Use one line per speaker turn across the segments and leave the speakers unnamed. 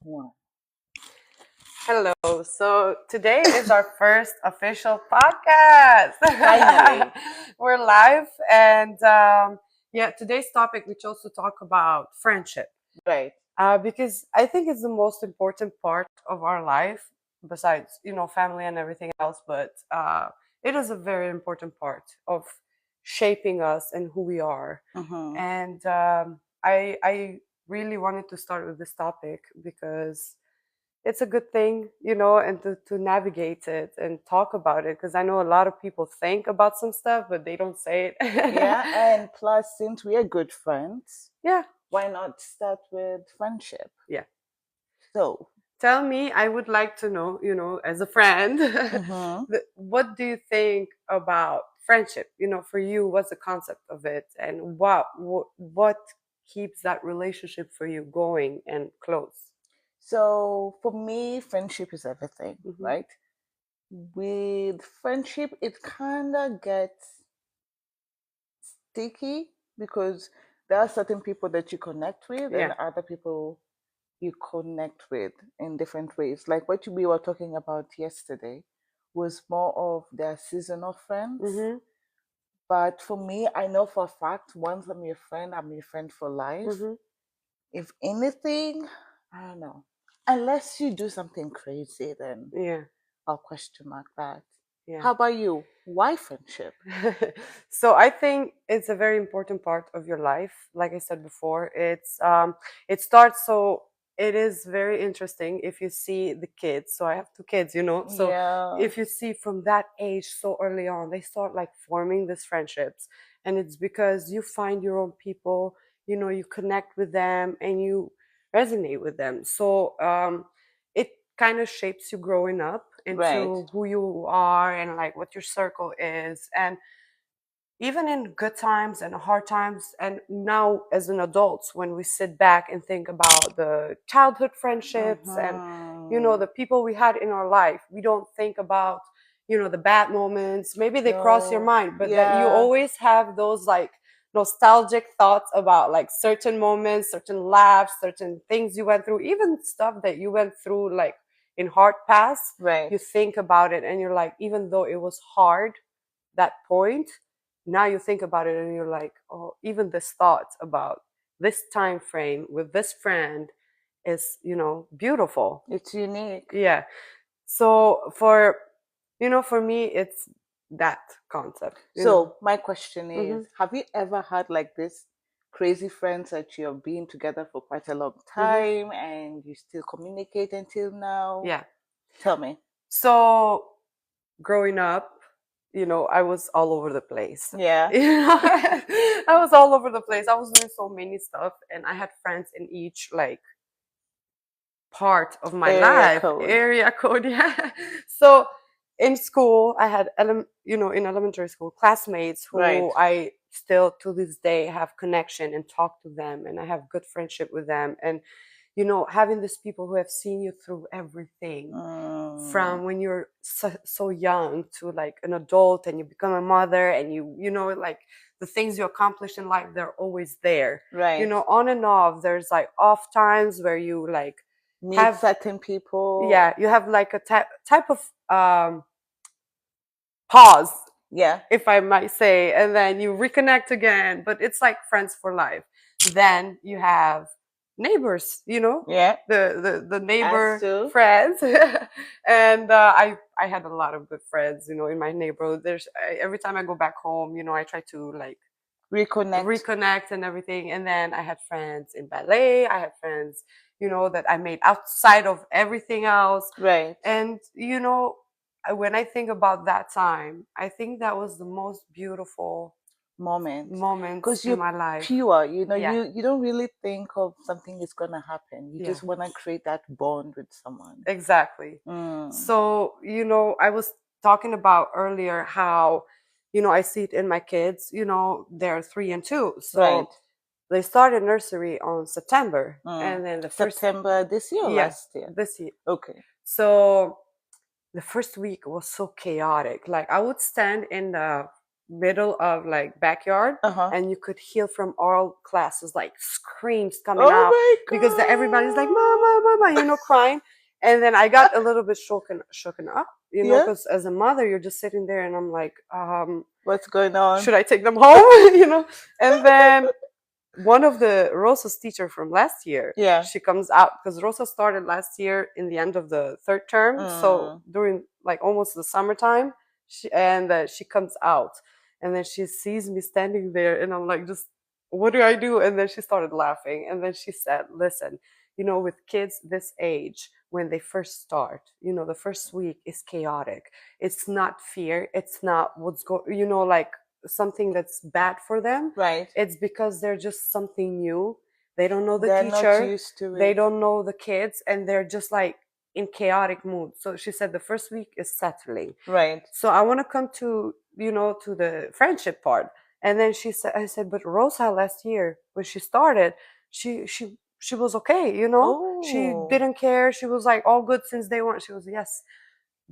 One.
Hello. So today is our first official podcast.
Finally.
We're live, and today's topic we chose to talk about friendship
Right.
because I think it's the most important part of our life, besides family and everything else. But it is a very important part of shaping us and who we are.
Mm-hmm.
And I really wanted to start with this topic because it's a good thing, and to navigate it and talk about it. Because I know a lot of people think about some stuff, but they don't say it.
Yeah, and plus, since we are good friends,
Yeah.
why not start with friendship?
Yeah.
So,
Tell me, I would like to know, as a friend,
mm-hmm.
what do you think about friendship? For you, what's the concept of it, and what keeps that relationship for you going and close?
So for me, friendship is everything,
Hmm.
right? With friendship, it kind of gets sticky because there are certain people that you connect with and
Yeah.
other people you connect with in different ways. Like what we were talking about yesterday was more of their seasonal friends.
Mm-hmm.
But for me, I know for a fact once I'm your friend, I'm your friend for life.
Mm-hmm.
If anything, I don't know. Unless you do something crazy, then
Yeah.
I'll question mark that.
Yeah.
How about you? Why friendship?
So I think it's a very important part of your life. Like I said before, it starts, so it is very interesting if you see the kids. So I have two kids, so
Yeah.
if you see from that age so early on, they start like forming these friendships, and it's because you find your own people, you connect with them and you resonate with them. So it kind of shapes you growing up
Right.
into who you are and like what your circle is. And even in good times and hard times, and now as an adults, when we sit back and think about the childhood friendships and
Mm-hmm.
the people we had in our life, we don't think about the bad moments. Maybe they cross your
No.
mind, but that you
Yeah.
always have those like nostalgic thoughts about like certain moments, certain laughs, certain things you went through, even stuff that you went through like in hard past.
Right.
You think about it and you're like, even though it was hard that point, now you think about it and you're like, oh, even this thought about this time frame with this friend is beautiful.
It's unique.
Yeah. So for me, it's that concept.
So my question is,
Hmm.
have you ever had like this crazy friends that you've been together for quite a long
Hmm.
time and you still communicate until now?
Yeah.
Tell me.
So growing up, I was all over the place.
Yeah.
I was all over the place. I was doing so many stuff, and I had friends in each like part of my
Area
life.
code.
Area code. Yeah. So in school, I had in elementary school, classmates
Right.
who I still to this day have connection and talk to them, and I have good friendship with them. And having these people who have seen you through everything
Mm,
from when you're so young to like an adult, and you become a mother, and like the things you accomplish in life, they're always there.
right.
On and off, there's like off times where you like
Meet
have,
certain people.
yeah, you have like a type of pause,
Yeah.
if I might say, and then you reconnect again, but it's like friends for life. Then you have neighbors,
Yeah.
the
As
neighbor
to.
friends. And I had a lot of good friends, in my neighborhood. Every time I go back home, I try to like
Reconnect.
reconnect and everything. And then I had friends in ballet. I had friends, that I made outside of everything else.
Right.
And when I think about that time, I think that was the most beautiful
Moment.
moments
Because
in
you're
my life.
pure,
Yeah,
you don't really think of something is gonna happen. You
yeah,
just wanna create that bond with someone.
exactly.
Mm,
So, I was talking about earlier how, I see it in my kids, they're 3 and 2.
right.
So they started nursery on September.
Mm.
And then the first,
September this year or
yeah,
last year?
this year.
Okay.
So the first week was so chaotic. Like I would stand in the middle of like backyard,
Uh-huh.
and you could hear from all classes like screams coming
Oh
out
my
because everybody's like mama, mama, crying. And then I got a little bit shaken up,
Yeah.
because as a mother you're just sitting there and I'm like,
What's going on?
should I take them home? And then one of the Rosa's teacher from last year,
Yeah.
she comes out because Rosa started last year in the end of the third term, so
Mm.
during like almost the summertime, she comes out, and then she sees me standing there, and I'm like, just what do I do? And then she started laughing, and then she said, "Listen, with kids this age, when they first start, the first week is chaotic. It's not fear. It's not what's like something that's bad for them.
Right.
It's because they're just something new. They don't know the
They're not
teacher.
used to
They
it.
don't know the kids, and they're just like in chaotic mood." So she said the first week is settling.
Right.
So I want to come to to the friendship part. And then I said, but Rosa last year when she started, she was okay. She
Oh.
didn't care. She was like all good since day one. She was, yes,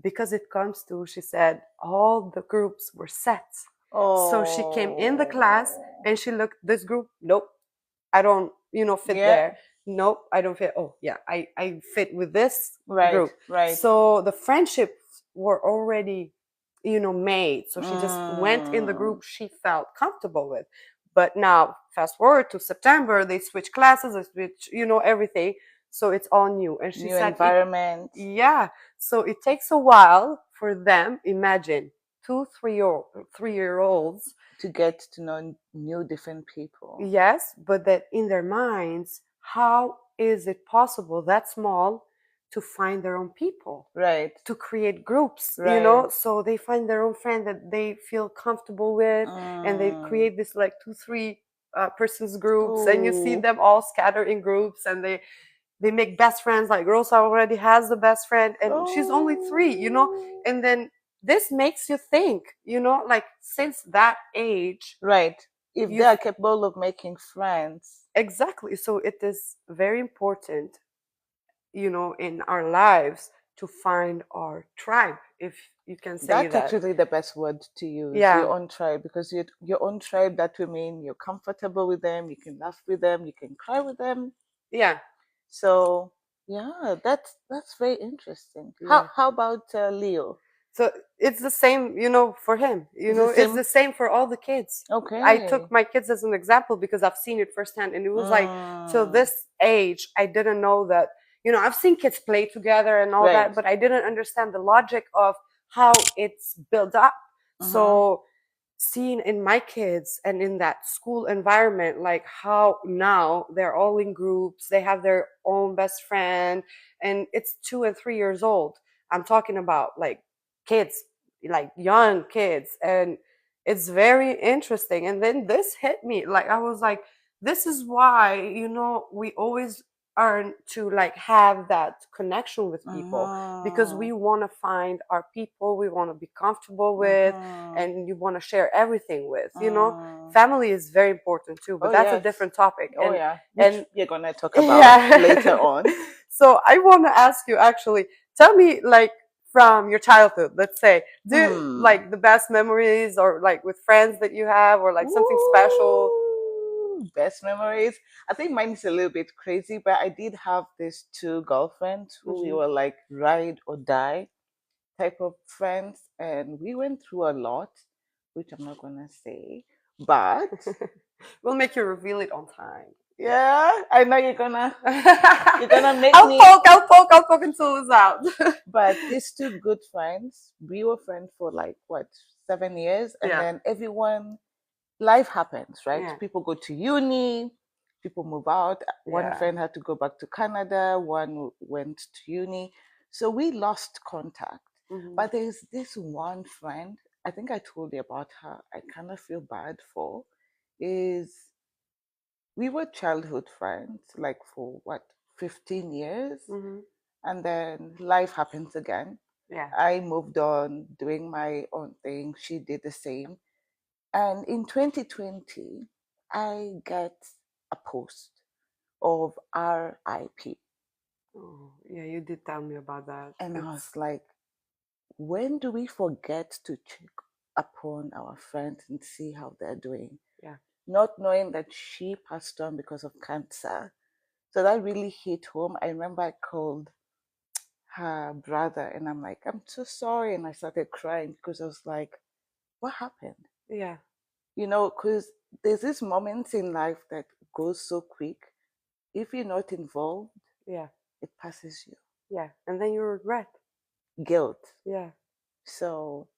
because it comes to, she said, all the groups were set. So she came in the class
Oh.
and she looked, this group, nope, I don't, fit
Yeah.
there. Nope, I don't fit. Oh, yeah, I fit with this
Right.
group.
Right.
So the friendships were already, made. So she just went in the
Mm.
group she felt comfortable with. But now, fast forward to September, they switch classes, they switch, everything. So it's all new. And she
New
said,
environment.
yeah. So it takes a while for them. Imagine two, 3-year olds.
To get to know new different people.
Yes, but that in their minds, how is it possible that small to find their own people,
Right.
to create groups,
Right.
so they find their own friend that they feel comfortable with, and they
Mm.
create this like 2, 3 persons groups, and you see
Ooh.
them all scatter in groups, and they make best friends. Like Rosa already has the best friend, and she's only 3,
Oh.
and then this makes you think, like since that age,
Right. If they
you
are capable of making friends.
exactly. So it is very important, in our lives to find our tribe, if you can say
That's
that.
actually the best word to use,
Yeah,
your own tribe, because your own tribe, that will mean you're comfortable with them, you can laugh with them, you can cry with them.
yeah,
So yeah, that's very interesting. How
yeah.
how about Leo?
So it's the same, for him.
Is the
It's
same?
the same for all the kids. I took
Okay.
my kids as an example because I've seen it firsthand, and it was like, till
Mm,
this age, I didn't know that. I've seen kids play together and all
right.
that, but I didn't understand the logic of how it's built up.
Mm-hmm.
So seeing in my kids and in that school environment, like how now they're all in groups, they have their own best friend, and it's 2 and 3 years old. I'm talking about like kids, like young kids, and it's very interesting. And then this hit me, like I was like, this is why, we always are to like have that connection with people, because
Mm-hmm.
we want to find our people we want to be comfortable with,
Mm-hmm.
and you want to share everything with.
Mm.
Family is very important too,
Oh
but that's a
yes.
different topic.
Oh yeah. Which
And
we're gonna talk about later
yeah.
on.
So I want to ask you, actually, tell me, like, from your childhood, let's say,
Hmm.
like the best memories, or like with friends that you have, or like something special.
Ooh, best memories. I think mine is a little bit crazy, but I did have these two girlfriends who we
Hmm.
were like ride or die type of friends, and we went through a lot, which I'm not gonna say. But
We'll make you reveal it on time. Yeah.
yeah, I know you're gonna make
I'll
me.
poke, I'll poke, I'll poke until it's out.
But these two good friends, we were friends for like what, 7 years, and
Yeah,
then everyone, life happens, right?
yeah,
People go to uni, people move out. One
yeah.
friend had to go back to Canada, one went to uni. So we lost contact.
Hmm.
But there's this one friend, I think I told you about her, I kind of feel bad for, is we were childhood friends, like for what, 15 years?
Hmm.
And then life happens again.
Yeah.
I moved on doing my own thing. She did the same. And in 2020, I get a post of RIP.
Oh, yeah, you did tell me about that.
And I was
It's
like, when do we forget to check? upon our friends and see how they're doing,
Yeah.
not knowing that she passed on because of cancer. So that really hit home. I remember I called her brother and I'm like, I'm so sorry. And I started crying because I was like, what happened?
Yeah.
Because there's this moments in life that goes so quick. If you're not involved,
Yeah.
it passes you.
Yeah. And then you regret.
Guilt.
Yeah.
So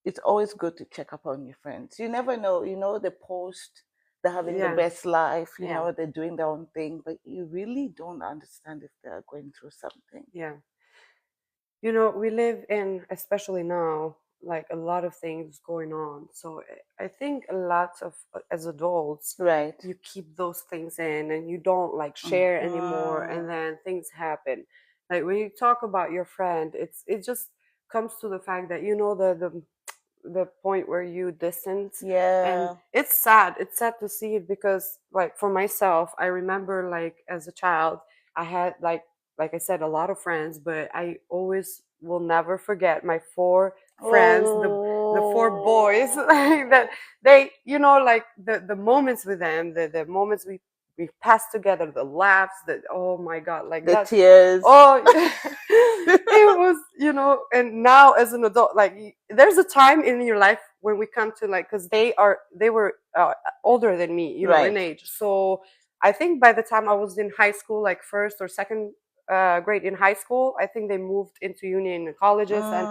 it's always good to check up on your friends. You never know, they post, they're having the
Yeah.
best life,
Yeah.
they're doing their own thing, but you really don't understand if they're going through something.
Yeah. We live in, especially now, like a lot of things going on. So I think a lot of, as adults,
Right.
you keep those things in and you don't like share anymore, and
Mhm.
then things happen. Like when you talk about your friend, it just comes to the fact that the point where you distance. And
Yeah.
it's sad to see it, because like for myself, I remember like as a child, I had like I said, a lot of friends, but I always will never forget my four friends, the four boys,
Oh,
like that. They, like the moments with them, the moments we passed together, the laughs, the, oh my god, like
the
that.
tears.
Oh, it was, and now as an adult, like there's a time in your life when we come to, like, because they were older than me, in
Right.
age. So I think by the time I was in high school, like first or second grade in high school, I think they moved into union colleges and,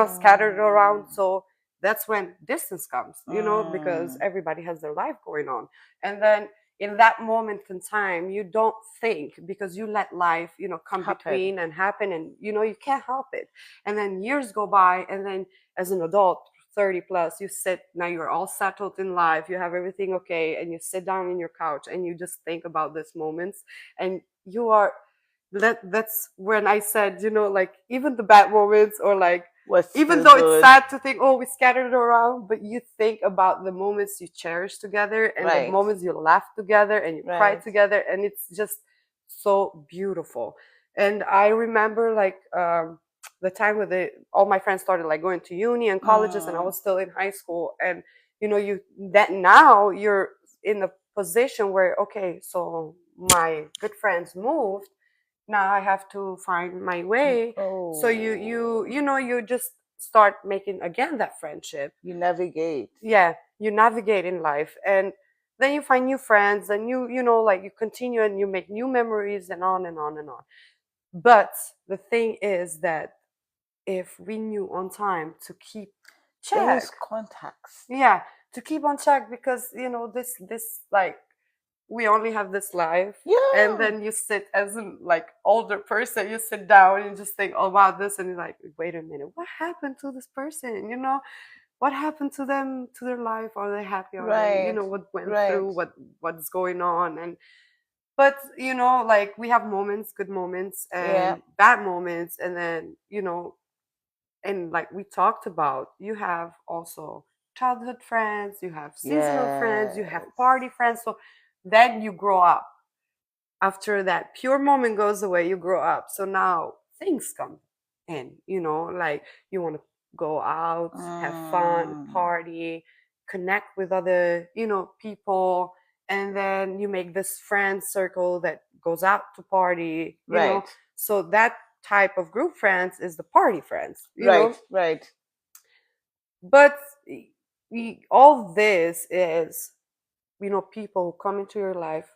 scattered around.
Mm,
So that's when distance comes, because
mm,
everybody has their life going on. And then in that moment in time, you don't think, because you let life, come
happen.
between and happen, and you can't help it. And then years go by, and then as an adult, 30 plus, you sit, now you're all settled in life, you have everything okay, and you sit down in your couch and you just think about these moments, and you are that's when I said, like even the bad moments, or like
Was
even
still
though it's
good.
sad to think, oh, we scattered around, but you think about the moments you cherish together, and the
Right.
moments you laugh together and you cry
Right.
together, and it's just so beautiful. And I remember like the time where all my friends started like going to uni and colleges, and I
Mm,
was still in high school. And you that now you're in a position where, okay, so my good friends moved, now I have to find my way. So you just start making again that friendship.
you navigate.
Yeah, you navigate in life, and then you find new friends, and like you continue and you make new memories, and on and on and on. But the thing is that if we knew on time to keep check,
There's contacts.
yeah, to keep on check, because this like we only have this life. And
Yeah.
then you sit as an like older person, you sit down and just think, oh, about this, and you're like, wait a minute, what happened to this person, what happened to them, to their life? Are they happy? Are they,
Right.
what went
Right.
through, what's going on? And but like we have moments, good moments
Yeah.
and bad moments, and then and like we talked about, you have also childhood friends, you have seasonal friends, you have
Yes.
party friends. So then you grow up. After that pure moment goes away, you grow up. So now things come in, like you want to go out, have fun,
Mm,
party, connect with other, people. And then you make this friend circle that goes out to party,
right.
so that type of group friends is the party friends,
Right. Right.
but all this is, people who come into your life,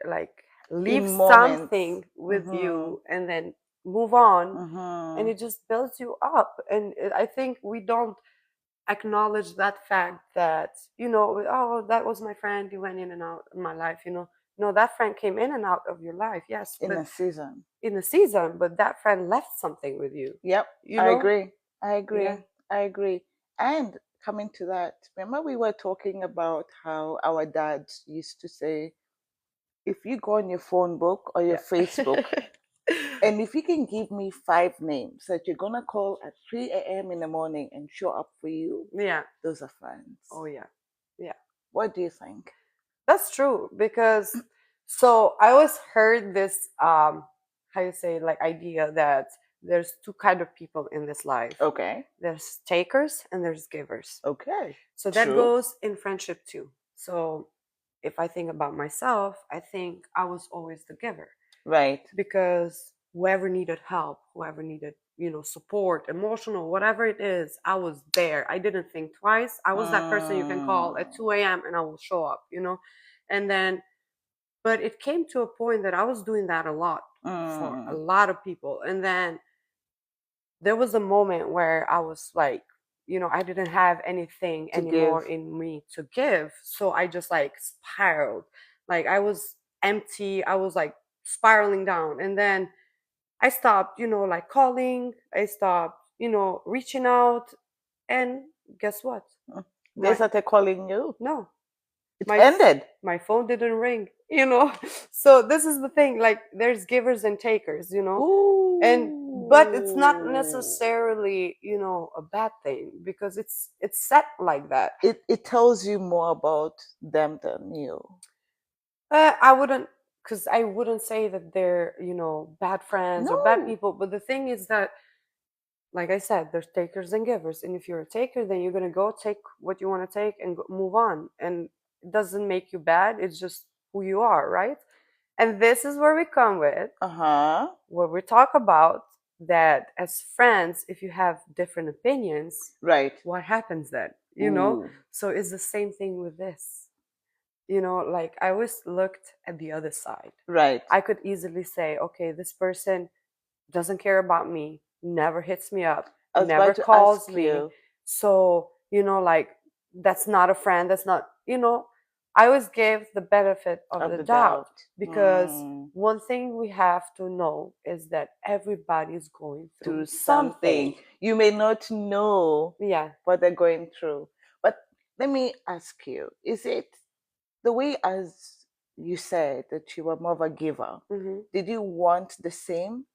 like leave
In moments.
something with
Mm-hmm.
you and then move on, and
Mm-hmm.
it just builds you up. And I think we don't acknowledge that fact, that oh, that was my friend, he went in and out of my life. No, that friend came in and out of your life, yes,
In
but
a season.
in a season, but that friend left something with you.
Yep.
you
I
know
agree. I
yeah.
agree. I agree. And coming to that, remember we were talking about how our dads used to say, if you go on your phone book or your
Yeah.
Facebook, and if you can give me 5 names that you're gonna call at 3 a.m. in the morning and show up for you,
Yeah.
those are friends.
Oh yeah. Yeah.
What do you think?
That's true, because so I always heard this how you say, like, idea that there's two kind of people in this life.
Okay.
There's takers and there's givers.
Okay.
So that
True.
goes in friendship too. So if I think about myself, I think I was always the giver.
Right.
Because whoever needed help, whoever needed, support, emotional, whatever it is, I was there. I didn't think twice. I was that person you can call at 2 a.m. and I will show up. And then, but it came to a point that I was doing that a lot for a lot of people. And then there was a moment where I was like, I didn't have anything
To
anymore
give.
in me to give. So I just like spiraled. Like I was empty. I was like spiraling down. And then I stopped, like calling. I stopped, reaching out. And guess what?
They
My
started calling you.
no,
It
my
ended.
my phone didn't ring. So this is the thing. Like there's givers and takers.
Ooh.
But it's not necessarily a bad thing because it's set like that.
It tells you more about them than you.
I wouldn't, because I wouldn't say that they're bad friends or bad
No.
people, but the thing is that, like I said, there's takers and givers, and if you're a taker, then you're gonna go take what you want to take and move on, and it doesn't make you bad. It's just who you are, right? And this is where we come with where we talk about that as friends. If you have different opinions,
Right.
what happens then?
Ooh.
So it's the same thing with this. Like I always looked at the other side.
Right.
I could easily say, okay, this person doesn't care about me, never hits me up,
I was
never
about to
calls
ask
me.
you.
So, like that's not a friend. That's not, I always give the benefit of the doubt because one thing we have to know is that everybody is going through something.
You may not know
Yeah.
what they're going through. But let me ask you, is it the way as you said that you were more of a giver?
hmm
Did you want the same?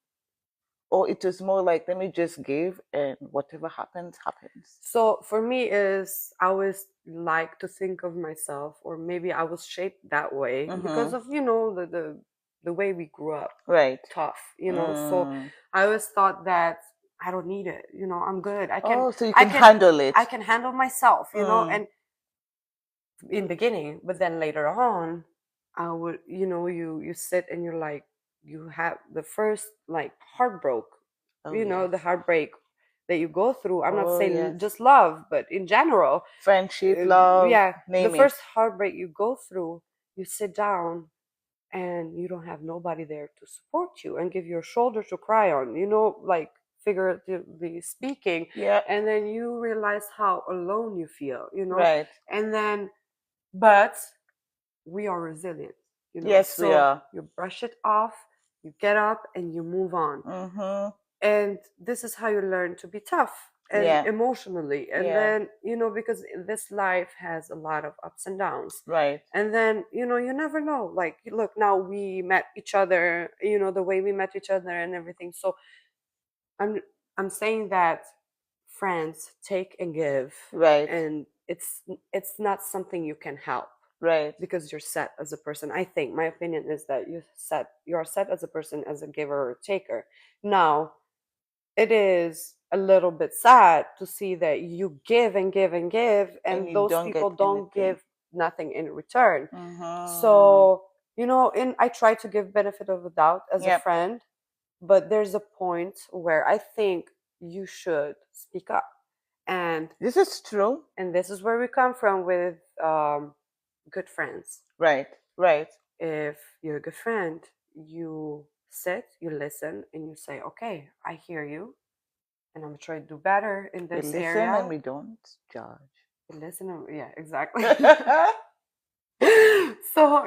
Or it was more like, let me just give and whatever happens, happens?
So for me is I always like to think of myself, or maybe I was shaped that way because of the way we grew up.
Right.
Tough. So I always thought that I don't need it. I'm good. I can.
Oh, so you can handle it.
I can handle myself. And in beginning, but then later on, I would. You sit and you're like, you have the first like heartbreak. The heartbreak that you go through. I'm not saying just love, but in general,
friendship, love,
yeah, the
name
first
it.
heartbreak you go through, you sit down and you don't have nobody there to support you and give you a shoulder to cry on, like figuratively speaking.
Yeah.
And then you realize how alone you feel.
Right.
And then, but we are resilient.
Yes, we are.
You brush it off, you get up, and you move on. And this is how you learn to be tough and emotionally. And then, because this life has a lot of ups and downs.
Right.
And then, you never know. Like, look, now we met each other, the way we met each other and everything. So I'm saying that friends take and give.
Right.
And it's not something you can help.
Right.
Because you're set as a person. I think my opinion is that you are set as a person, as a giver or a taker. Now, it is a little bit sad to see that you give and give and give, and those people don't give nothing in return. So, and I try to give benefit of the doubt as a friend, but there's a point where I think you should speak up. And
this is true.
And this is where we come from with good friends.
Right. Right.
If you're a good friend, you sit, you listen, and you say, okay, I hear you, and I'm trying to do better in this area.
We listen and we don't judge.
We listen and, yeah, exactly. So,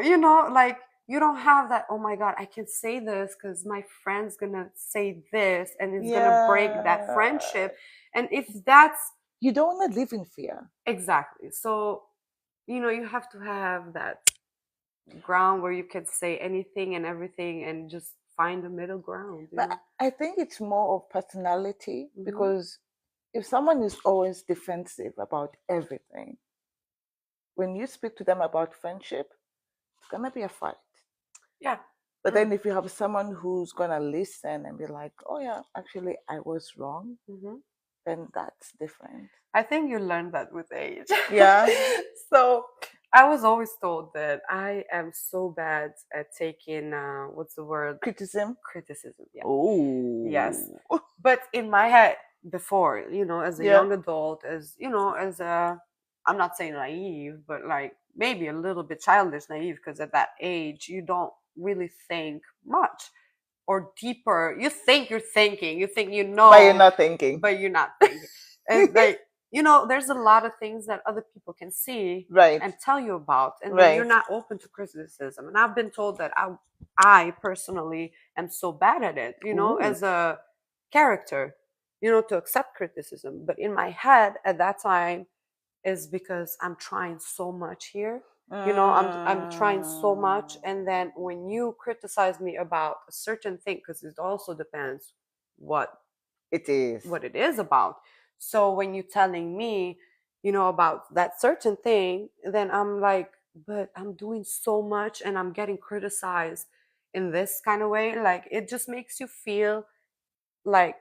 like, you don't have that, oh my God, I can say this because my friend's gonna say this and it's gonna break that friendship. And if that's...
You don't want to live in fear.
Exactly. So, you have to have that ground where you can say anything and everything and just find a middle ground.
But I think it's more of personality, because if someone is always defensive about everything, when you speak to them about friendship, it's gonna be a fight.
Yeah.
But then if you have someone who's gonna listen and be like, "Oh yeah, actually I was wrong,"
Mm-hmm.
then that's different.
I think you learn that with age.
Yeah.
So I was always told that I am so bad at taking what's the word?
Criticism.
Criticism. Yeah. Yes.
Oh.
But in my head before, as a
Yeah.
young adult, as a, I'm not saying naive, but like maybe a little bit childish naive, because at that age you don't really think much or deeper. You think you're thinking, you think
But you're not thinking.
but you're not thinking. And like, there's a lot of things that other people can see
Right.
and tell you about, and then you're
Right.
not open to criticism. And I've been told that I personally am so bad at it,
Ooh.
as a character, to accept criticism. But in my head at that time is because I'm trying so much here. I'm trying so much, and then when you criticize me about a certain thing, because it also depends what
It is.
what it is about. So when you're telling me, about that certain thing, then I'm like, but I'm doing so much and I'm getting criticized in this kind of way. Like, it just makes you feel like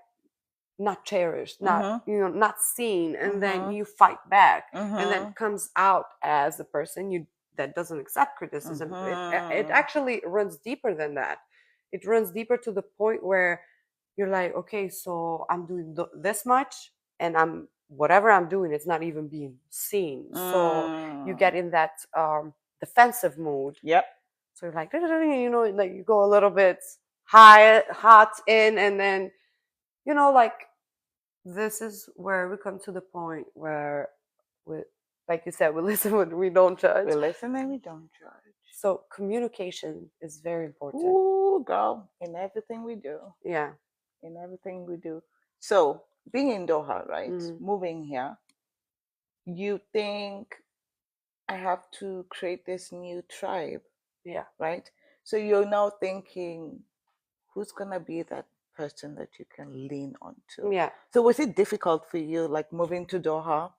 not cherished, not
Mhm.
not seen, and then
Mhm.
you fight back, and then
Mhm.
comes out as the person you that doesn't accept criticism. It
Mhm.
actually runs deeper than that. It runs deeper to the point where you're like, okay, so I'm doing this much, and I'm whatever I'm doing, it's not even being seen. So you get in that defensive mood.
Yep.
So you're like, like you go a little bit hot in, and then like this is where we come to the point where we, like you said, we listen, but we don't judge.
We listen and we don't judge.
So communication is very important.
Ooh, girl, in everything we do.
Yeah.
In everything we do. So, being in Doha, right?
Mm.
Moving here, you think I have to create this new tribe,
Yeah.
right? So you're now thinking, who's gonna be that person that you can lean on to?
Yeah.
So was it difficult for you, like moving to Doha?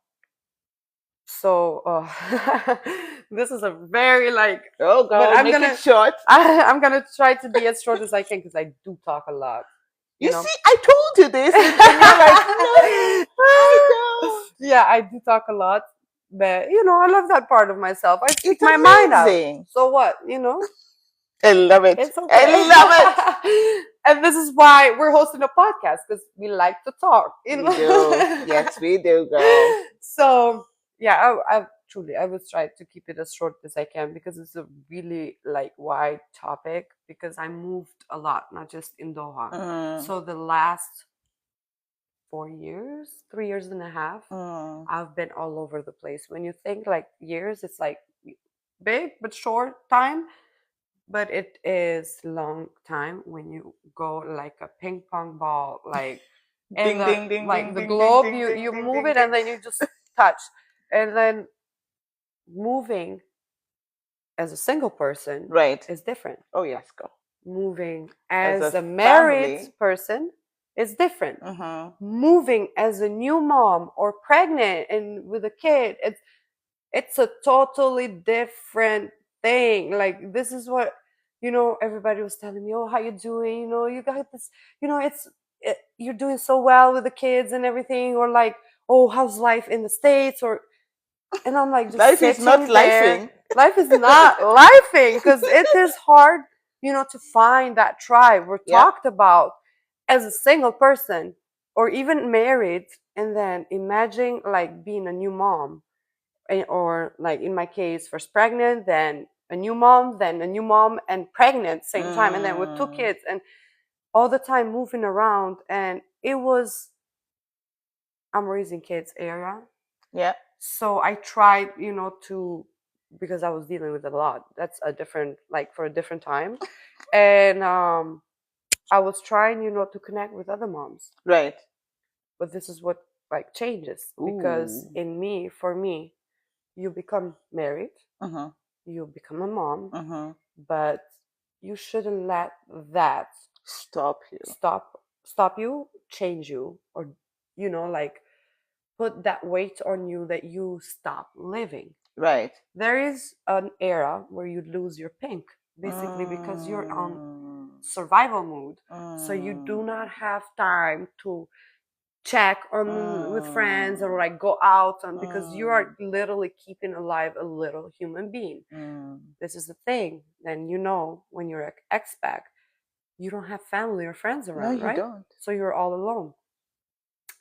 So this is a very like.
Oh,
But
girl, make it short.
I'm gonna try to be as short as I can, because I do talk a lot.
You see, I told you this, and you're like, no, I don't.
Yeah, I do talk a lot, but I love that part of myself. I speak
It's
my mind out.
amazing.
So what,
I love it.
It's okay.
I love it.
And this is why we're hosting a podcast, because we like to talk.
We do. Yes, we do, girl.
So yeah, I truly I will try to keep it as short as I can, because it's a really like wide topic, because I moved a lot, not just in Doha. So the last 4 years, 3 years and a half, I've been all over the place. When you think like years, it's like big but short time. But it is long time when you go like a ping pong ball, like
Ding, ding, ding,
like
ding,
the
ding,
globe,
ding,
you
ding,
you
ding,
move
ding,
it,
ding.
and then you just touch. And then moving as a single person,
Right.
is different.
Oh, yes, go.
Moving
As
as
a
a married
family.
person is different.
Mm-hmm.
Moving as a new mom or pregnant and with a kid, it's a totally different thing. Like, this is what everybody was telling me, oh, how you doing, you got this, you're doing so well with the kids and everything, or like, oh, how's life in the States, and I'm like, just
Life is not
sitting there.
lifing.
Life is not lifing, because it is hard, to find that tribe we're
Yeah.
talked about as a single person or even married. And then imagine like being a new mom, or like in my case, first pregnant, then a new mom, then a new mom and pregnant same time, and then with two kids, and all the time moving around. And it was, I'm raising kids era.
Yeah.
So I tried, to, because I was dealing with a lot. That's a different, like for a different time. And I was trying, to connect with other moms.
Right.
But this is what like changes, because for me, you become married,
Mm-hmm.
you become a mom,
Mm-hmm.
but you shouldn't let that
Stop you.
stop you, change you, or like put that weight on you that you stop living.
Right.
There is an era where you lose your pink. basically because you're on
Mm.
survival mode. So you do
Mm.
not have time to check on with friends or
Mm.
like go out on, because you are
Mm.
literally keeping alive a little human being.
Mm.
This is the thing. Then you know when you're an expat, you don't have family or friends
No,
around,
you
right?
don't.
So you're all alone.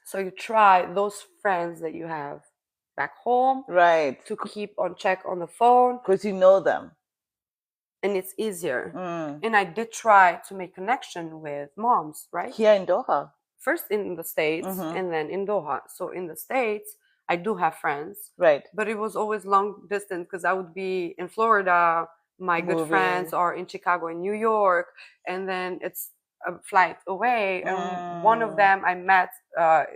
So you try those friends that you have back home
Right.
to keep on check on the phone,
Because you know them.
and it's easier.
Mm.
And I did try to make connection with moms, right?
Here in Doha.
First in the States
Mm-hmm.
and then in Doha. So in the States, I do have friends,
Right.
but it was always long distance because I would be in Florida, my good
Moving.
friends are in Chicago and New York, and then it's a flight away. And one of
Mm.
them I met,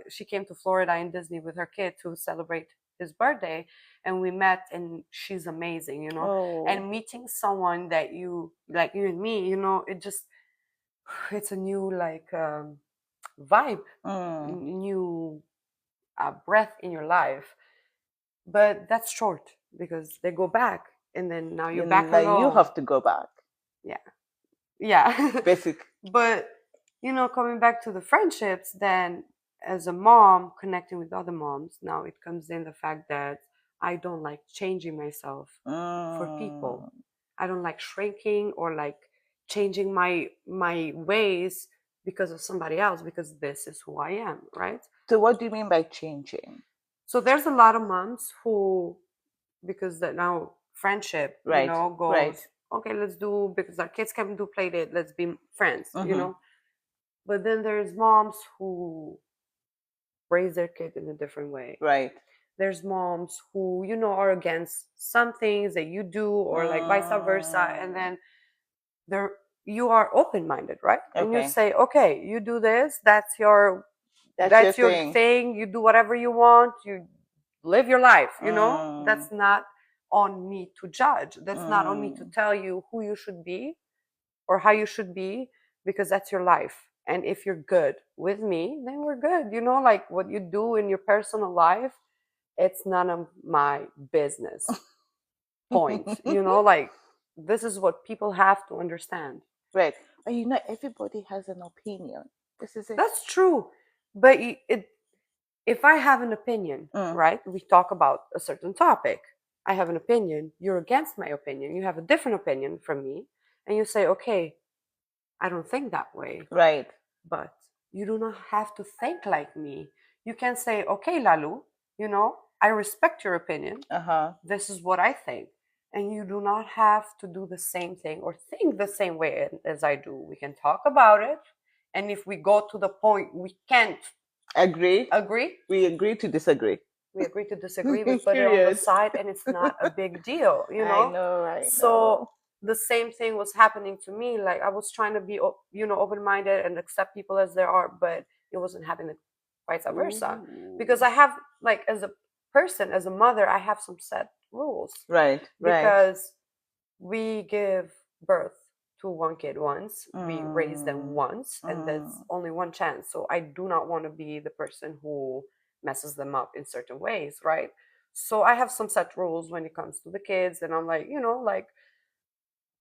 she came to Florida in Disney with her kid to celebrate his birthday, and we met, and she's amazing, you know.
Oh.
And meeting someone that you like, you and me, you know, it just, it's a new like vibe,
Mm.
new breath in your life. But that's short because they go back, and then now you're back
And now you
alone.
have to go back.
Yeah, yeah.
Basic.
But you know, coming back to the friendships, then as a mom connecting with other moms, now it comes in the fact that I don't like changing myself for people.
Mm.
I don't like shrinking or like changing my ways because of somebody else, because this is who I am, right?
So what do you mean by changing?
So there's a lot of moms who, because that now friendship, you
Right.
know,
Right.
goes, okay, let's do, because our kids can do play date, let's be friends, you
Mm-hmm.
know. But then there's moms who raise their kid in a different way.
Right.
There's moms who, you know, are against some things that you do, or like vice versa. And
Mm.
then there, you are open-minded, right? And you
Okay.
say, okay, you do this,
That's your
that's your
thing.
thing, you do whatever you want, you live your life, you know.
Mm.
That's not on me to judge, that's not on me to
Mm.
tell you who you should be or how you should be, because that's your life. And if you're good with me, then we're good, you know. Like what you do in your personal life, it's none of my business. Point, you know. Like, this is what people have to understand.
Right. And you know, everybody has an opinion. This is it.
That's true. But if I have an opinion,
Mm.
right, we talk about a certain topic, I have an opinion, you're against my opinion, you have a different opinion from me, and you say, okay, I don't think that way,
Right.
but you do not have to think like me. You can say, okay, Lalu, you know, I respect your opinion.
Uh-huh.
This is what I think. And you do not have to do the same thing or think the same way as I do. We can talk about it. And if we go to the point we can't
Agree.
agree,
We agree to disagree.
we agree to disagree, we put it on the
Period.
side, and it's not a big deal, you
I
know?
know, I
So
know.
the same thing was happening to me. Like, I was trying to be, you know, open-minded and accept people as they are, but it wasn't happening vice versa. Because
Ooh.
I have, like, as a person, as a mother, I have some set rules.
Right, right.
Because we give birth to one kid once, we raise them
Mm.
once, and that's
Mm.
only one chance. So I do not want to be the person who messes them up in certain ways, right? So I have some set rules when it comes to the kids, and I'm like, you know, like,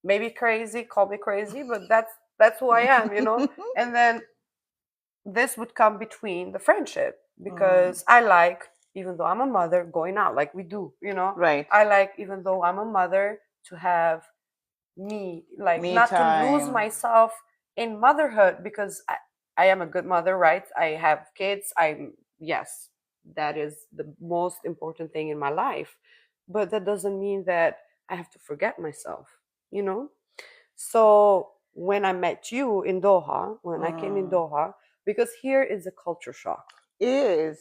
maybe crazy, call me crazy, but that's who I am, you know. And then this would come between the friendship,
Mm.
because I like, even though I'm a mother, going out like we do, you know.
Right.
I like, even though I'm a mother, to have me, like,
Me
not to lose
time.
myself in motherhood, because I am a good mother, right? I have kids. I'm, yes, that is the most important thing in my life. But that doesn't mean that I have to forget myself, you know? So when I met you in Doha, when I came in
Mm.
Doha, because here is a culture shock.
It is.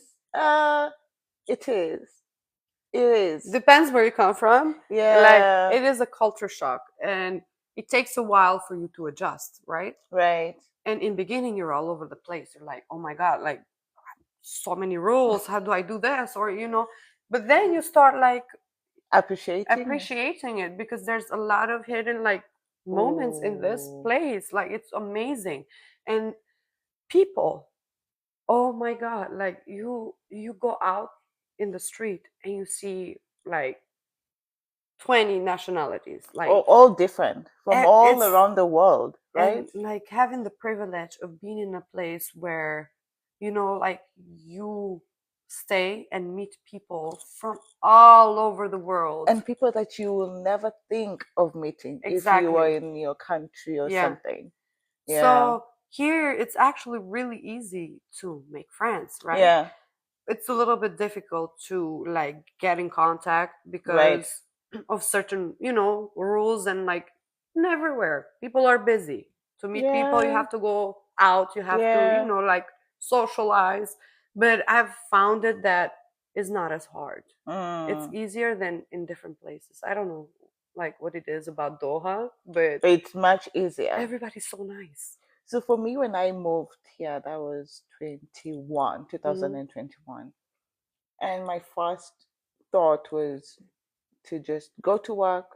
It is. It is.
Depends where you come from. Like,
Yeah.
it is a culture shock, and it takes a while for you to adjust, right?
Right.
And in beginning, you're all over the place. You're like, oh my God, like, so many rules. How do I do this? Or, you know, but then you start like
Appreciating it.
appreciating it, because there's a lot of hidden like moments in this
Ooh.
place. Like, it's amazing. And people, oh my God, like, you go out in the street and you see like 20 nationalities, like
All different from all
it's
around the world,
and
right?
like having the privilege of being in a place where like you stay and meet people from all over the world.
And people that you will never think of meeting if you were
Exactly.
in your country or
Yeah.
something. Yeah.
So here it's actually really easy to make friends, right?
Yeah.
It's a little bit difficult to like get in contact
Right.
because of certain rules, and like everywhere people are busy. To meet people you
Yeah.
have to go out, you have to
Yeah.
like socialize. But I've found it that is not as hard. It's
Mm.
easier than in different places. I don't know like what it is about Doha, but
It's much easier.
everybody's so nice.
So for me, when I moved here, that was 21,
Hmm.
2021. And my first thought was to just go to work,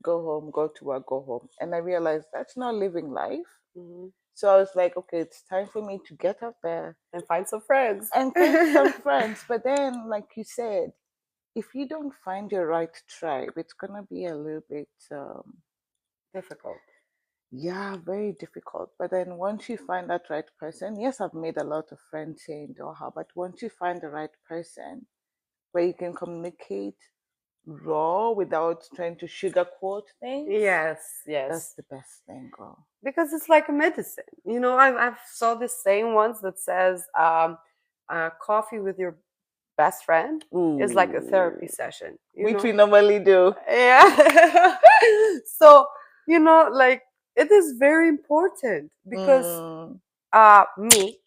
go home, go to work, go home. And I realized that's not living life.
Hmm.
So I was like, okay, it's time for me to get out there
And find some friends.
and find some friends. But then, like you said, if you don't find your right tribe, it's gonna be a little bit,
Difficult.
yeah, very difficult. But then once you find that right person, yes, I've made a lot of friends here in Doha, but once you find the right person where you can communicate raw without trying to sugarcoat things,
Yes,
that's
yes.
the best thing, girl.
Because it's like a medicine. I've saw this saying once that says, coffee with your best friend is like a therapy
Ooh,
session.
which we normally do.
Yeah. So like it is very important because
Mm,
me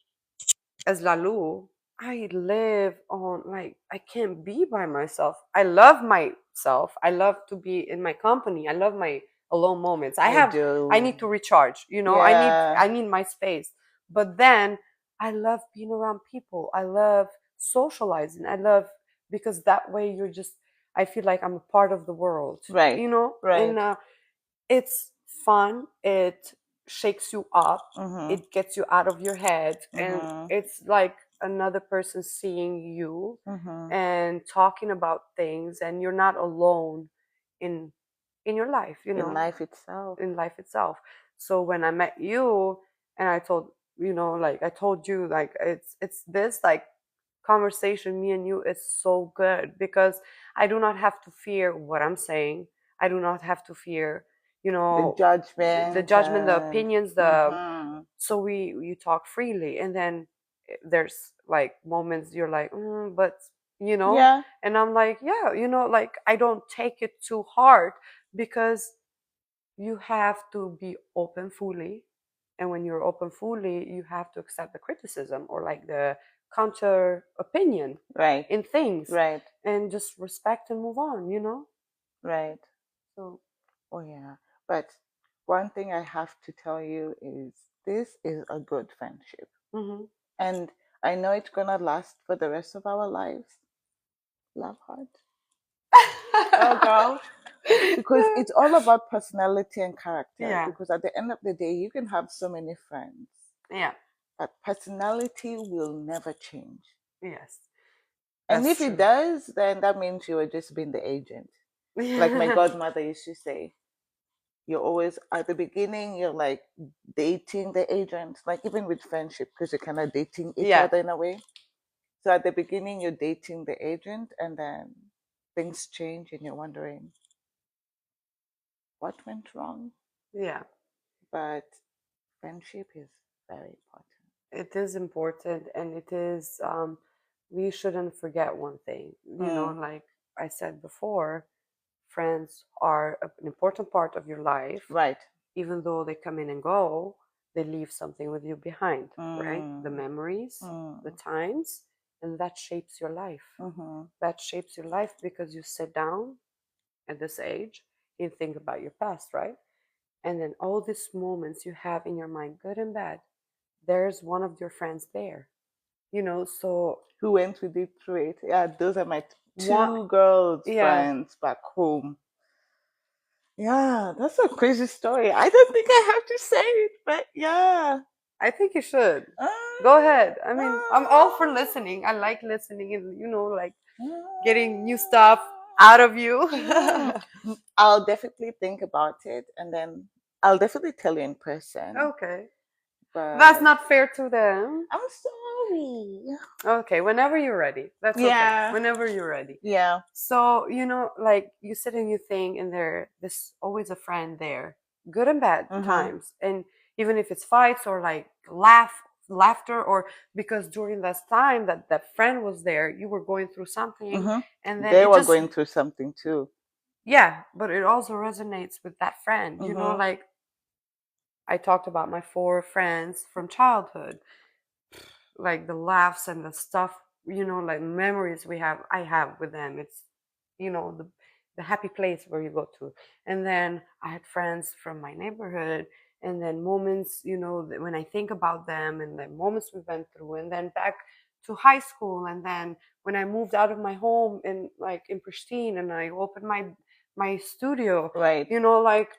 as Lalu, I live on like I can't be by myself. I love myself. I love to be in my company. I love my alone moments.
I
I
do.
need to recharge,
Yeah,
I need my space. But then I love being around people. I love socializing. I love because that way I feel like I'm a part of the world,
right,
and
right.
it's fun. It shakes you up.
Mm-hmm,
It gets you out of your head, and
mm-hmm,
it's like another person seeing you
mm-hmm.
and talking about things, and you're not alone in your life,
In life itself.
in life itself. So when I met you, and I told like I told you, like it's this like conversation, me and you, is so good because I do not have to fear what I'm saying. I do not have to fear,
The
the
judgment
judgment, the
and
opinions, the
mm-hmm.
so we you talk freely, and then there's like moments you're like, but
Yeah,
and I'm like, yeah, like I don't take it too hard because you have to be open fully, and when you're open fully you have to accept the criticism or like the counter opinion
right,
in things,
right,
and just respect and move on,
right.
so
Oh yeah. But one thing I have to tell you is this is a good friendship.
hmm.
And I know it's gonna last for the rest of our lives. Love heart. Oh girl. Because it's all about personality and character.
Yeah,
Because at the end of the day, you can have so many friends,
yeah,
but personality will never change.
yes,
And
that's
if it
true.
does, then that means you were just being the agent. Like my godmother used to say, you're always at the beginning, you're like dating the agent, like even with friendship, because you're kind of dating each
Yeah,
other in a way. So at the beginning, you're dating the agent, and then things change, and you're wondering what went wrong.
yeah.
But friendship is very important.
It is important, and it is we shouldn't forget one thing,
Mm,
like I said before, friends are an important part of your life.
right.
Even though they come in and go, they leave something with you behind, right? The
Mm,
memories, the
mm,
times, and that shapes your life.
mm-hmm.
That shapes your life because you sit down at this age and think about your past, right? And then all these moments you have in your mind, good and bad, there's one of your friends there, so
Who went with it through it? Yeah, those are my
one,
two girls'
yeah,
friends back home. Yeah, that's a crazy story. I don't think I have to say it, but yeah.
I think you should. Go
Ah,
ahead. I mean, I'm all for
ah,
listening. I like listening and, like getting new
ah.
stuff out of you.
Mm, I'll definitely think about it, and then I'll definitely tell you in person.
Okay. That's
But
not fair to them.
I'm sorry.
Okay, whenever you're ready. That's okay.
Yeah,
Whenever you're ready.
yeah.
So, like you sit and you think, and there's always a friend there, good and bad
Mhm,
times. And even if it's fights or like laughter, or because during that time that friend was there, you were going through something,
mhm.
and then
They
it
were
just,
going through something too.
yeah, but it also resonates with that friend.
Mhm.
Like I talked about my four friends from childhood, like the laughs and the stuff, like memories I have with them. It's, the happy place where you go to. And then I had friends from my neighborhood, and then moments, when I think about them and the moments we went through, and then back to high school, and then when I moved out of my home in Pristine, and I opened my studio,
Right.
like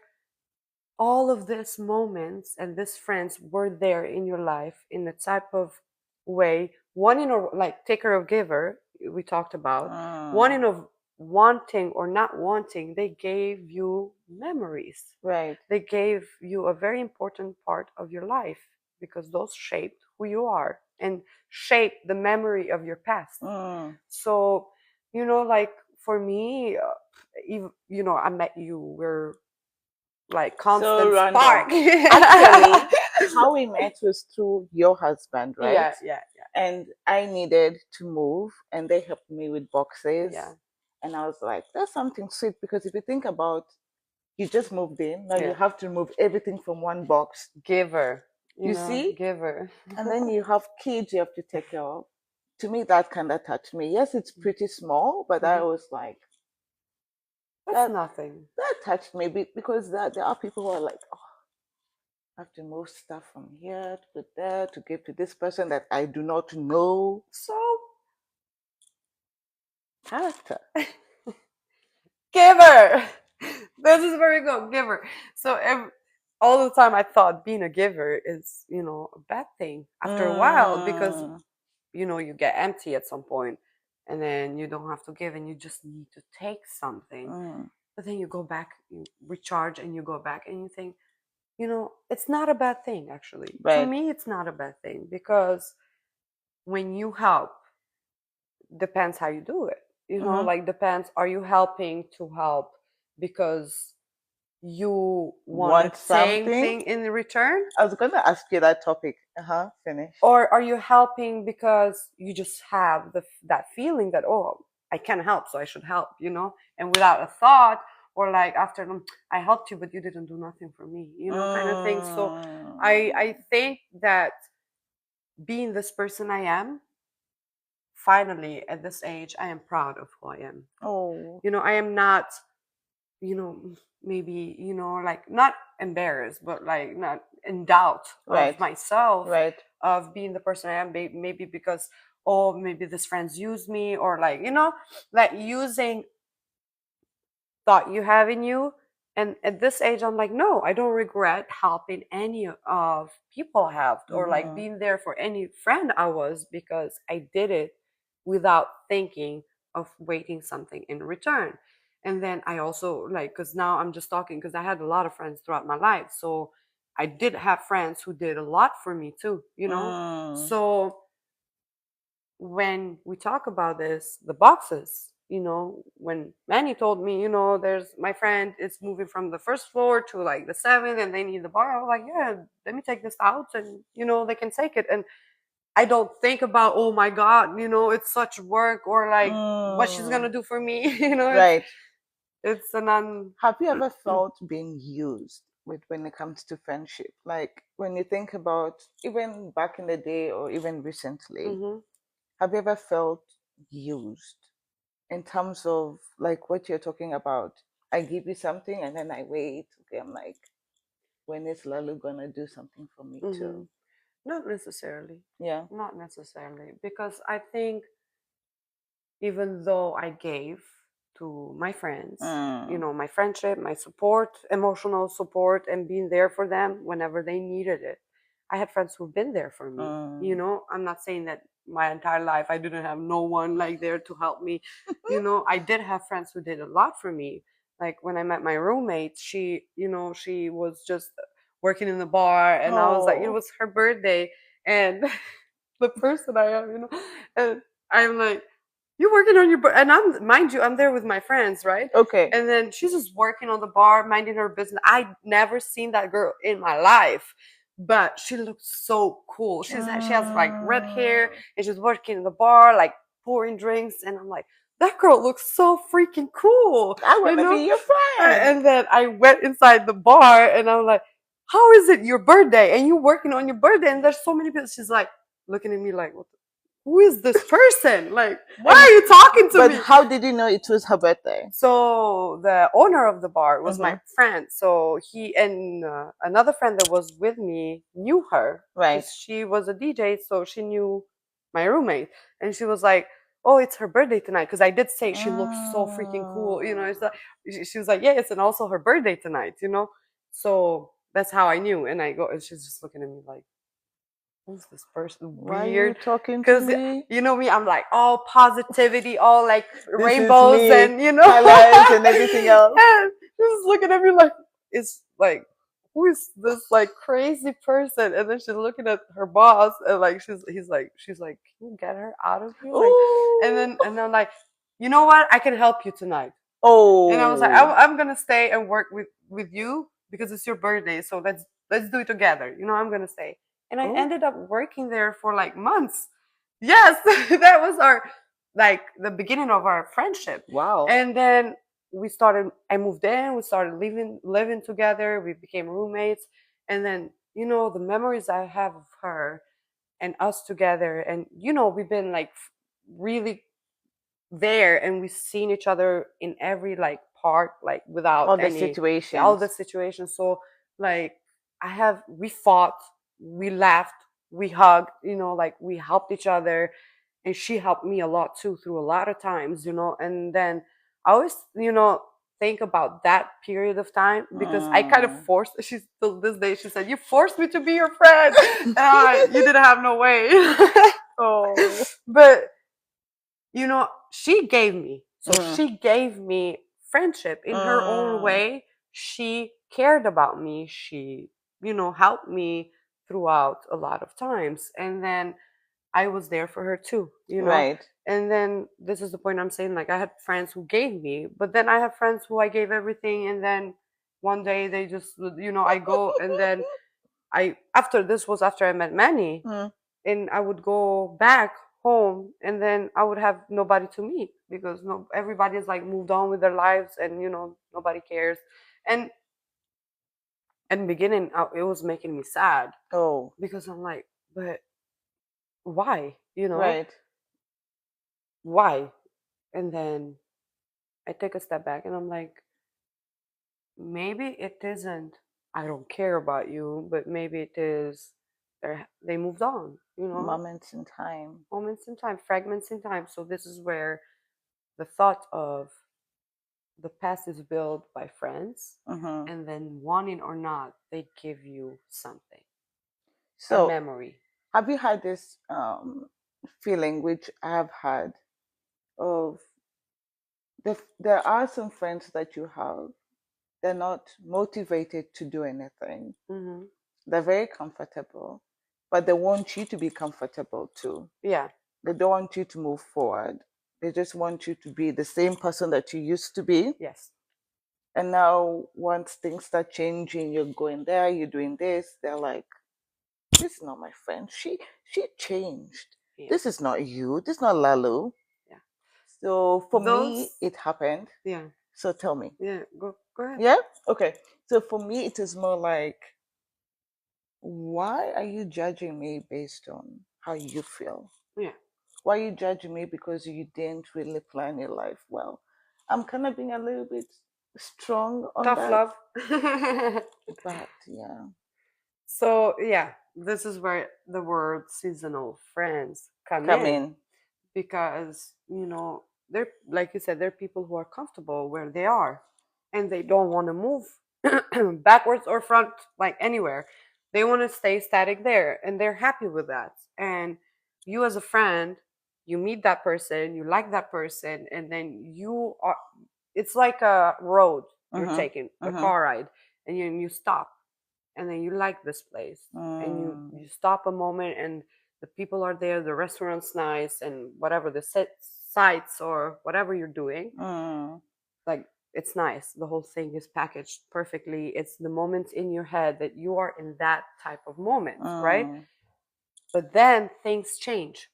all of these moments and these friends were there in your life in a type of way, one in a like taker or giver we talked about, one in
Mm,
a wanting or not wanting, they gave you memories,
right.
they gave you a very important part of your life, because those shaped who you are and shaped the memory of your past.
Mm.
So, like for me, I met you, we're like
So
constant
random.
spark.
Actually, how we met was through your husband, right?
Yeah, yeah,
And I needed to move, and they helped me with boxes.
yeah,
And I was like, that's something sweet because if you think about, you just moved in, now you
yeah.
have to remove everything from one box.
Giver,
You see?
giver.
And then you have kids you have to take care of. To me, that kind of touched me. Yes, it's pretty small, but I
Mhm.
was like,
That's
that
nothing.
that touched me because there are people who are like, oh, I have to move stuff from here to put there to give to this person that I do not know.
So,
Character.
giver. This is where we go, giver. So, all the time I thought being a giver is, a bad thing after a while, because,
Mm,
you get empty at some point, and then you don't have to give and you just need to take something.
mm,
But then you go back, you recharge, and you go back and you think, it's not a bad thing, actually. To
right.
me, it's not a bad thing, because when you help, depends how you do it.
Mm-hmm.
Like depends, are you helping to help because you want the
Want
same
something?
thing in return?
I was going to ask you that topic. Uh huh. Finish.
Or are you helping because you just have that feeling that, oh, I can help, so I should help, and without a thought, or like after, I helped you but you didn't do nothing for me, kind of thing. So I
Mm.
think that being this person I am, finally at this age, I am proud of who I am.
Oh,
I am not, maybe, like not embarrassed, but like not in doubt of
right,
myself,
right.
of being the person I am, maybe because, oh, maybe this friends use me, or like, like using thought you have in you. And at this age, I'm like, no, I don't regret helping any of people I have, or like
Mm-hmm.
being there for any friend I was, because I did it without thinking of waiting something in return. And then I also like, because now I'm just talking because I had a lot of friends throughout my life. So I did have friends who did a lot for me too,
Mm.
So when we talk about this, the boxes, when Manny told me, there's my friend is moving from the first floor to like the seventh and they need the box, I was like, yeah, let me take this out, and they can take it. And I don't think about, oh my God, it's such work, or like what she's
Mm.
gonna do for me.
Right.
It's an un.
Have you ever felt being used with when it comes to friendship? Like when you think about even back in the day or even recently,
Hmm.
have you ever felt used in terms of like what you're talking about? I give you something and then I wait. Okay, I'm like, when is Lalu gonna do something for me
Hmm.
too?
Not necessarily.
Yeah.
Not necessarily, because I think even though I gave to my friends,
Mm,
my friendship, my support, emotional support, and being there for them whenever they needed it. I had friends who've been there for me.
mm,
I'm not saying that my entire life. I didn't have no one like there to help me. I did have friends who did a lot for me. Like when I met my roommate, she was just working in the bar, and I was like, it
Oh,
was her birthday, and the person I am, and I'm like, you working on your and I'm, mind you, I'm there with my friends, right?
okay.
And then she's just working on the bar, minding her business. I never seen that girl in my life, but she looks so cool. She has like red hair,
Mm,
and she's working in the bar, like pouring drinks, and I'm like, that girl looks so freaking cool,
I
you
want to
know.
be your friend.
And then I went inside the bar, and I'm like, how is it your birthday and you working on your birthday? And there's so many people. She's like looking at me like, what who is this person? Like, why
And
are you talking to
but
me?
how did you know it was her birthday?
So the owner of the bar was
Mm-hmm.
my friend. So he and another friend that was with me knew her
Right.
because she was a DJ. So she knew my roommate, and she was like, "Oh, it's her birthday tonight." Because I did say she looks so freaking cool. It's
Mm,
like she was like, "Yeah, it's and also her birthday tonight." So that's how I knew. And I go, and she's just looking at me like, who's this person
why are you
weird?
talking to
Because
me?
you know me, I'm like all positivity, all like
This is
rainbows,
me,
and
colors and everything else.
and she's looking at me like, it's like, who is this like crazy person? And then she's looking at her boss, and like she's like, can you get her out of here? Like, and
Ooh.
then and I'm like, you know what? I can help you tonight. And I was like,
Oh.
I'm gonna stay and work with you because it's your birthday. So let's do it together. I'm gonna stay. And I
Oh.
ended up working there for like months. Yes, that was our like the beginning of our friendship.
Wow.
And then I moved in, we started living together, we became roommates. And then, the memories I have of her and us together, and we've been like really there, and we've seen each other in every like part, like without
All the
any, all the
situations.
situations. So like we fought, we laughed, we hugged, like we helped each other, and she helped me a lot too through a lot of times. And then I always think about that period of time because I kind of
Mm.
forced, she's still this day, she said, you forced me to be your friend. You didn't have no way.
Oh.
But she gave me. So
Mm.
she gave me friendship in her own
Mm.
way. She cared about me. She, helped me throughout a lot of times. And then I was there for her too.
Right.
And then this is the point I'm saying, like, I had friends who gave me, but then I have friends who I gave everything. And then one day they just, I go, and then after I met Manny,
Mm.
and I would go back home, and then I would have nobody to meet because no everybody's like moved on with their lives, and nobody cares. And in the beginning, it was making me sad
Oh.
because I'm like, but why?
Right.
Why? And then I take a step back, and I'm like, maybe it isn't. I don't care about you, but maybe it is. They moved on.
Moments in time.
Moments in time, fragments in time. So this is where the thought of the past is built by friends,
Mm-hmm.
and then wanting or not, they give you something, a
So,
memory.
have you had this feeling, which I've had, of there are some friends that you have, they're not motivated to do anything.
Hmm.
They're very comfortable, but they want you to be comfortable too.
Yeah.
They don't want you to move forward. They just want you to be the same person that you used to be.
Yes.
And now, once things start changing, you're going there, you're doing this. They're like, "This is not my friend. She changed.
Yeah.
This is not you. This is not Lalu."
Yeah.
So for me,
Those.
it happened.
Yeah.
So tell me,
Yeah. Go ahead.
yeah, okay. So for me, it is more like, why are you judging me based on how you feel?
Yeah.
Why are you judging me because you didn't really plan your life well? I'm kind of being a little bit strong on
Tough
that,
love.
but yeah,
So yeah, this is where the word seasonal friends come
come
in,
in.
because they're, like you said, they're people who are comfortable where they are, and they don't want to move backwards or front, like anywhere. They want to stay static there, and they're happy with that. And you as a friend, you meet that person, you like that person, and then you are, it's like a road you're
Mm-hmm.
taking, a
Mm-hmm.
car ride, and you stop, and then you like this place, and you stop a moment, and the people are there, the restaurant's nice, and whatever the sites or whatever you're doing,
Mm.
like it's nice, the whole thing is packaged perfectly, it's the moments in your head that you are in that type of moment, right?
Mm.
But then things change.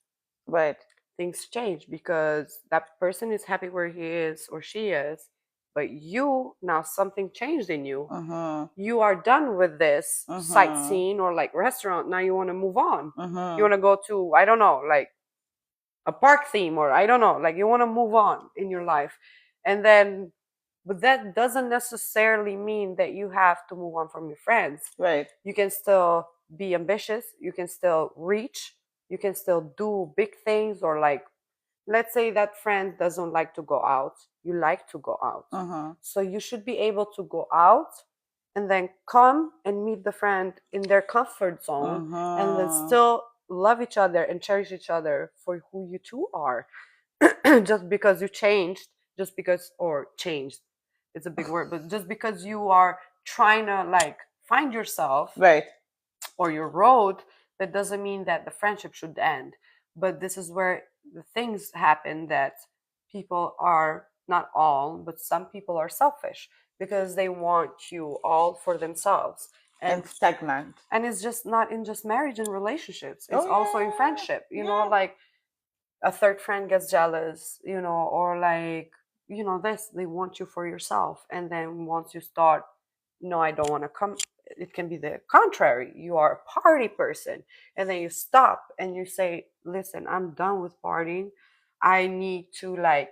Right.
Things change because that person is happy where he is or she is, but you, now something changed in you.
Mm-hmm.
You are done with this
Mm-hmm.
sightseeing or like restaurant, now you want to move on. You
Mm-hmm.
want to go to, I don't know, like a park theme, or I don't know, like you want to move on in your life. And then, but that doesn't necessarily mean that you have to move on from your friends.
Right.
You can still be ambitious, you can still reach, you can still do big things, or like, let's say that friend doesn't like to go out, you like to go out,
Mm-hmm.
so you should be able to go out and then come and meet the friend in their comfort zone, and then
Mm-hmm.
still love each other and cherish each other for who you two are. Just because you changed, just because, or changed, it's a big word, but just because you are trying to like find yourself
Right.
or your road, that doesn't mean that the friendship should end. But this is where the things happen, that people are, not all, but some people are selfish because they want you all for themselves.
And
and
stagnant.
and it's just not in just marriage and relationships, it's
Oh
also in
yeah.
friendship,
Yeah.
like a third friend gets jealous, or like, this, they want you for yourself, and then once you start, no, I don't want to come, it can be the contrary, you are a party person, and then you stop and you say, listen, I'm done with partying, I need to like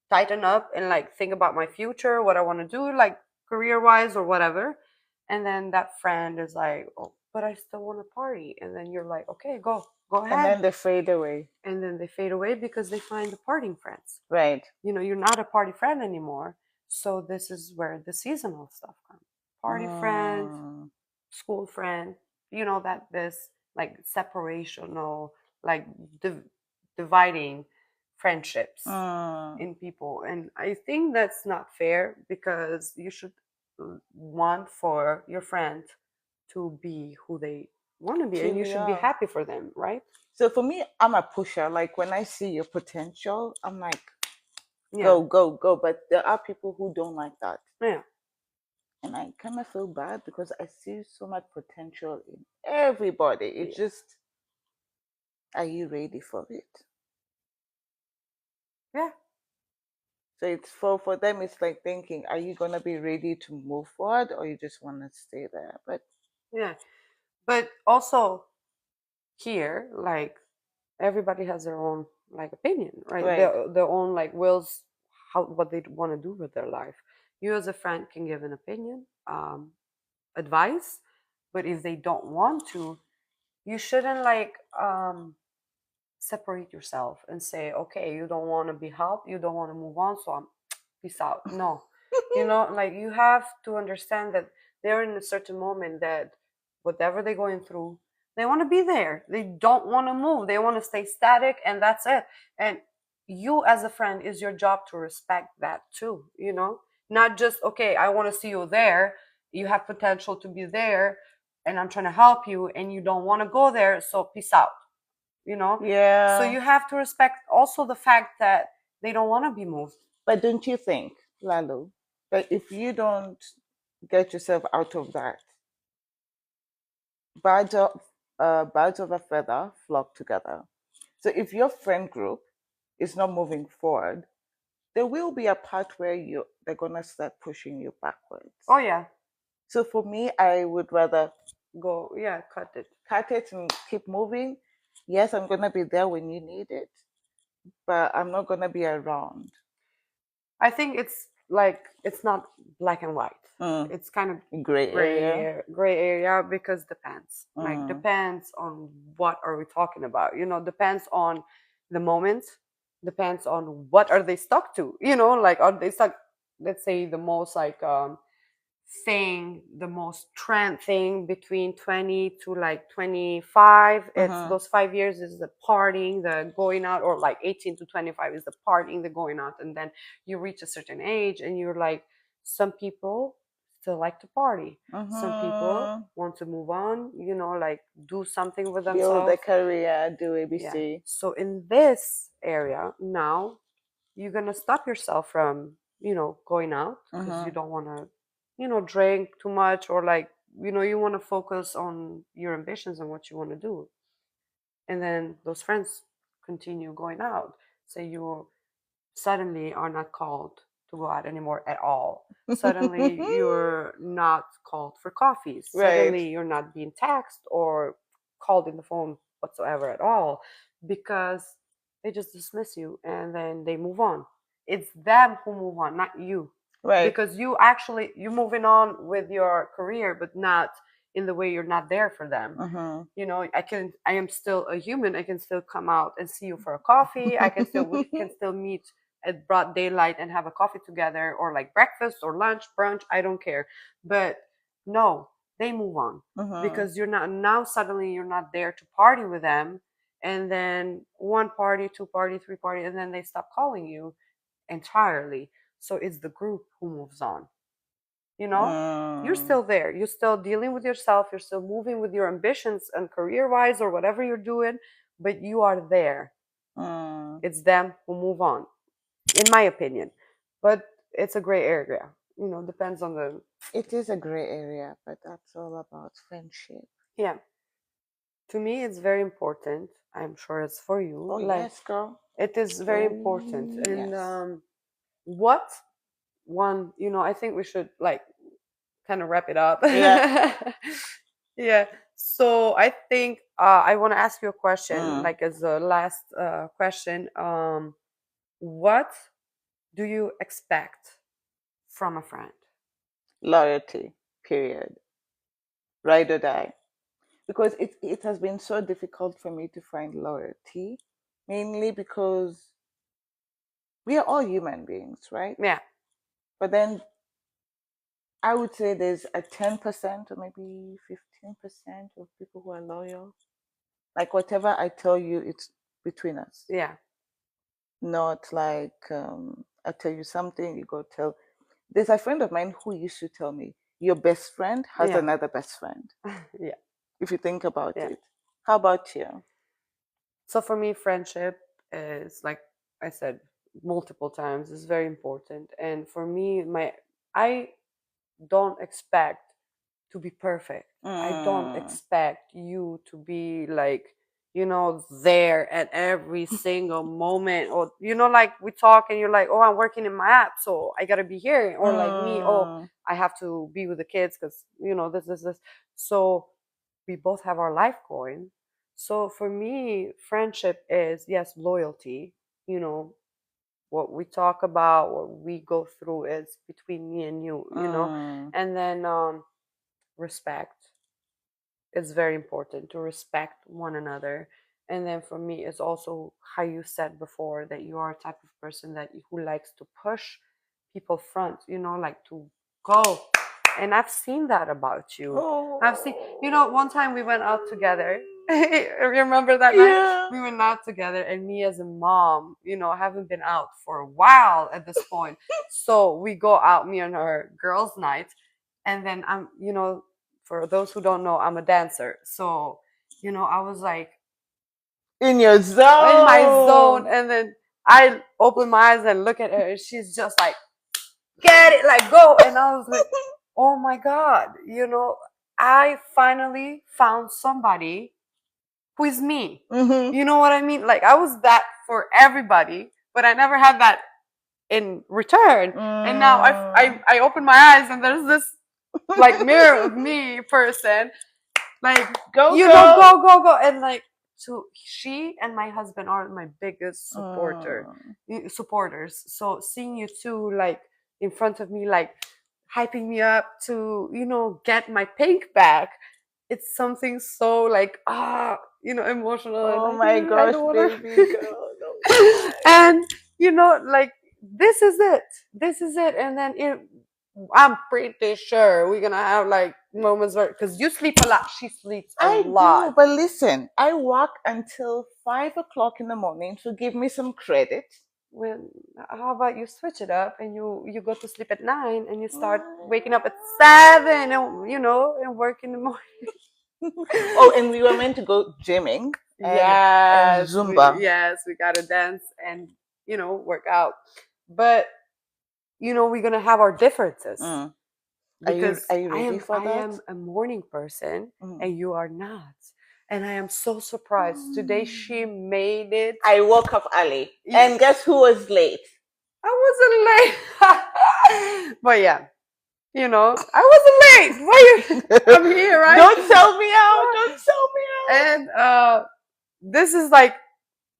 tighten up and like think about my future, what I want to do, like career wise or whatever. And then that friend is like, oh, but I still want to party. And then you're like, okay, go
And
ahead.
then they fade away.
And then they fade away because they find the partying friends.
Right.
You're not a party friend anymore. So this is where the seasonal stuff comes. Party friend,
Mm.
school friend, that this like separational, like dividing friendships
Mm.
in people. And I think that's not fair, because you should want for your friend to be who they want to be, and you
Truly
should be
are.
happy for them, right?
So for me, I'm a pusher. Like when I see your potential, I'm like,
Yeah,
go, go, go. But there are people who don't like that.
yeah,
And I kind of feel bad because I see so much potential in everybody. It's
yeah,
just, are you ready for it?
yeah,
So it's for them, it's like thinking, are you gonna be ready to move forward or you just wanna stay there? But
yeah. But also here, like, everybody has their own like opinion, right?
right.
Their own like wills, how, what they want to do with their life. You as a friend can give an opinion, advice, but if they don't want to, you shouldn't like separate yourself and say, okay, you don't want to be helped, you don't want to move on, so I'm peace out. No, like you have to understand that they're in a certain moment that whatever they're going through, they want to be there, they don't want to move, they want to stay static, and that's it. And you as a friend, is your job to respect that too, not just, okay, I want to see you there, you have potential to be there, and I'm trying to help you, and you don't want to go there, so peace out. So
Yeah.
you have to respect also the fact that they don't want to be moved.
But don't you think, Lalo, that if you don't get yourself out of that, birds of a feather flock together. So if your friend group is not moving forward, there will be a part where they're gonna start pushing you backwards.
Oh yeah,
So for me, I would rather
go, yeah, cut it.
cut it and keep moving. Yes, I'm gonna be there when you need it, but I'm not gonna be around.
I think it's like, it's not black and white.
Mm.
It's kind of
Gray area.
gray area, because depends. Like
Mm.
depends on what are we talking about. Depends on the moment. Depends on what are they stuck to. Like, are they stuck? Let's say the most like thing, the most trend thing between 20 to like 25. It's
Mm-hmm.
those 5 years is the partying, the going out, or like 18 to 25 is the partying, the going out. And then you reach a certain age and you're like, some people still like to party. Some people
Mm-hmm.
want to move on, like do something with
Build a
themselves.
career, do
Yeah.
ABC.
So in this area now, you're gonna stop yourself from going out because you
Mm-hmm.
don't want to drink too much, or like you want to focus on your ambitions and what you want to do. And then those friends continue going out. Say you suddenly are not called to go out anymore at all. Suddenly you're not called for coffees.
Right.
Suddenly you're not being texted or called in the phone whatsoever at all, because they just dismiss you and then they move on. It's them who move on, not you.
Right.
Because you're moving on with your career, but not in the way you're not there for them.
Mm-hmm.
I am still a human. I can still come out and see you for a coffee. We can still meet at broad daylight and have a coffee together, or like breakfast or lunch, brunch. I don't care. But no, they move on
Mm-hmm.
because you're not now. Suddenly, you're not there to party with them, and then one party, two party, three party, and then they stop calling you entirely. So it's the group who moves on. you know you're
Mm.
still there, you're still dealing with yourself, you're still moving with your ambitions and career wise or whatever you're doing, but you are there.
Mm.
It's them who move on, in my opinion. But it's a gray area, depends on the.
It is a gray area, but that's all about friendship.
Yeah, to me it's very important. I'm sure it's for
Oh
you, like
yes, girl.
it is very important.
Oh
And
yes.
what one, I think we should like kind of wrap it up.
Yeah.
Yeah. So I think I want to ask you a question,
Mm.
like as a last question. What do you expect from a friend?
Loyalty. Period. Ride or die. Because it has been so difficult for me to find loyalty, mainly because we are all human beings, right?
Yeah.
But then I would say there's a 10% or maybe 15% of people who are loyal. Like whatever I tell you, it's between us.
Yeah.
Not like I tell you something, you go tell. There's a friend of mine who used to tell me, your best friend has
Yeah.
another best friend,
Yeah.
if you think about
Yeah.
it. How about you?
So for me, friendship is, like I said multiple times, is very important. And for me, I don't expect to be perfect. I don't
Mm.
expect you to be like, there at every single moment. Or, like we talk and you're like, oh, I'm working in my app, so I got to be here. Or like me, oh,
Mm.
I have to be with the kids because, this. So we both have our life going. So for me, friendship is, yes, loyalty. You know, what we talk about, what we go through is between me and you.
Mm.
And then respect. It's very important to respect one another. And then for me, it's also how you said before that you are a type of person that who likes to push people front, like to go. And I've seen that about you. I've seen,
Oh.
one time we went out together. Remember that night?
Yeah.
We went out together, and me as a mom, I haven't been out for a while at this point. So we go out, me and her girls' night, and then for those who don't know, I'm a dancer. So, I was like
In your
in my zone,
zone.
and then I open my eyes and look at her, and she's just like, get it, like go. And I was like, oh my God, I finally found somebody who is me.
Mm-hmm.
You know what I mean? Like I was that for everybody, but I never had that in return. And now
Mm.
I open my eyes and there's this like mirror of me person, like
Go, girl.
go, and like, so she and my husband are my biggest
Mm.
supporters. So seeing you two like in front of me, like hyping me up to get my pink back, it's something so like emotional, and
Oh
like,
my
I
gosh,
don't want
baby
to.
girl, don't cry.
And like this is it, and then I'm pretty sure we're gonna have like moments where, because you sleep a lot, she sleeps a
I
lot.
do, but listen, I work until 5 o'clock in the morning, so give me some credit.
When how about you switch it up and you go to sleep at 9 and you start waking up at
Mm.
7 and and work in the morning.
Oh, and we were meant to go gymming and Zumba.
Yes, we gotta dance and work out. But we're gonna have our differences
Mm.
because
Are you ready for
I
that?
am a morning person
Mm.
and you are not. And I am so surprised. Today she
Mm.
made it.
I woke up early,
Y-
and guess who was late?
I wasn't late. But yeah, I wasn't late. Why you I'm here, right?
Don't sell me out. Don't sell me out.
And this is like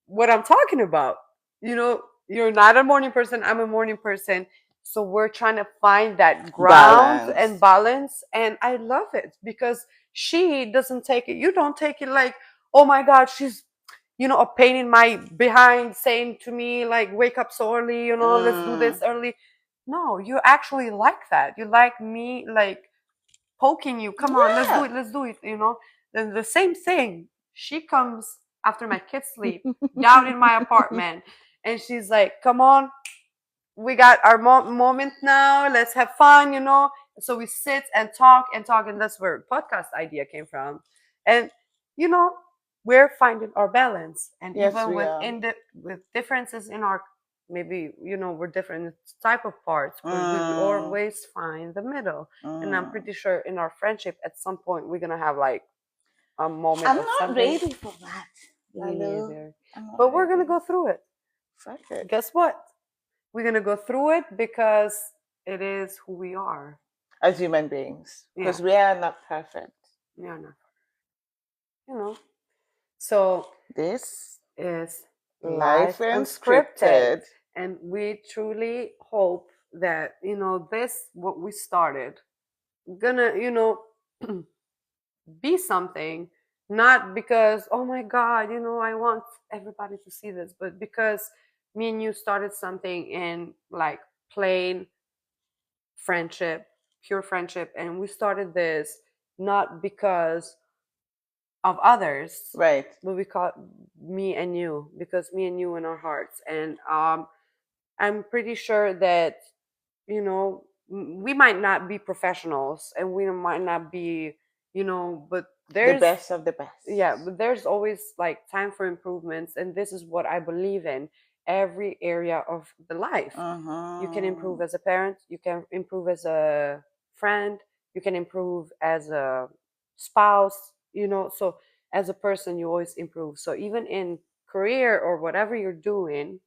what I'm talking about. You're not a morning person, I'm a morning person. So we're trying to find that ground and
Balance.
balance. And I love it because she doesn't take it, you don't take it like, oh my God, she's, a pain in my behind saying to me, like, wake up so early, let's do this
Mm.
early. No, you actually like that. You like me, like, poking you. Come on, let's do
Yeah.
it. Let's do it. Then the same thing. She comes after my kids sleep down in my apartment, and she's like, "Come on, we got our moment now. Let's have fun." So we sit and talk, and that's where podcast idea came from. And you know, we're finding our balance, and
Yes,
even
we are.
with differences in our, maybe we're different type of parts, but we
Mm.
always find the middle. And I'm
Mm.
pretty sure in our friendship at some point we're gonna have like a moment
I'm
of
not
something.
ready for that,
Me
Lalu.
neither.
I'm not
But we're gonna
ready.
go through it.
Fuck it.
Guess what? We're gonna go through it because it is who we are.
As human beings,
Yeah,
because we are not perfect.
yeah, no, you know. So
This
is
Life
Life Unscripted,
Unscripted.
and we truly hope that this what we started gonna be something, not because, oh my God, I want everybody to see this, but because me and you started something in like plain friendship, pure friendship, and we started this not because of others,
Right.
but because me and you, in our hearts. And I'm pretty sure that we might not be professionals and we might not be, but
The
there's,
best of the best.
yeah, but there's always like time for improvements, and this is what I believe in every area of the life. You can improve
Mm-hmm.
as a parent, you can improve as a friend, you can improve as a spouse, so as a person you always improve. So even in career or whatever you're doing,